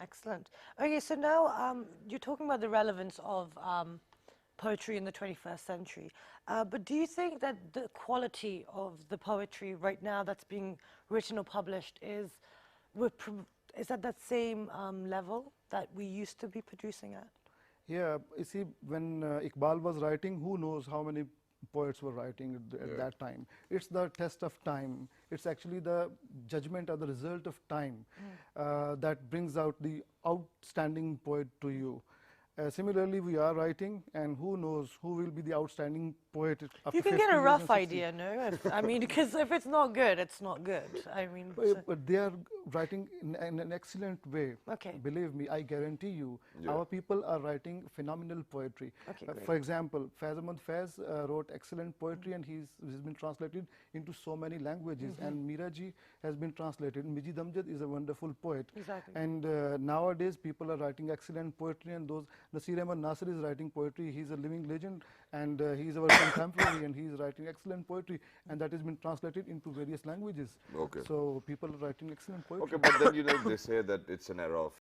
Excellent. Okay, so now you're talking about the relevance of poetry in the 21st century. But do you think that the quality of the poetry right now that's being written or published is at that same level that we used to be producing at? Yeah, you see, when Iqbal was writing, who knows how many poets were writing at that time. It's the test of time. It's actually the judgment or the result of time that brings out the outstanding poet to you. Similarly, we are writing, and who knows who will be the outstanding poet after You can 50 get a years rough and 60. idea, no? I mean, because if it's not good, it's not good. I mean, But they are writing in an excellent way. Okay. Believe me, I guarantee you, our people are writing phenomenal poetry. Okay, great. For example, Faiz Ahmad Faiz wrote excellent poetry, and he's been translated into so many languages. And Miraji has been translated. Mijid Amjad is a wonderful poet. Exactly. And nowadays, people are writing excellent poetry, and those Nasir Ahmad Nasir is writing poetry. He's a living legend, and he's our contemporary, and he's writing excellent poetry, and that has been translated into various languages. Okay. So people are writing excellent poetry. Okay, but then, you know, they say that it's an era of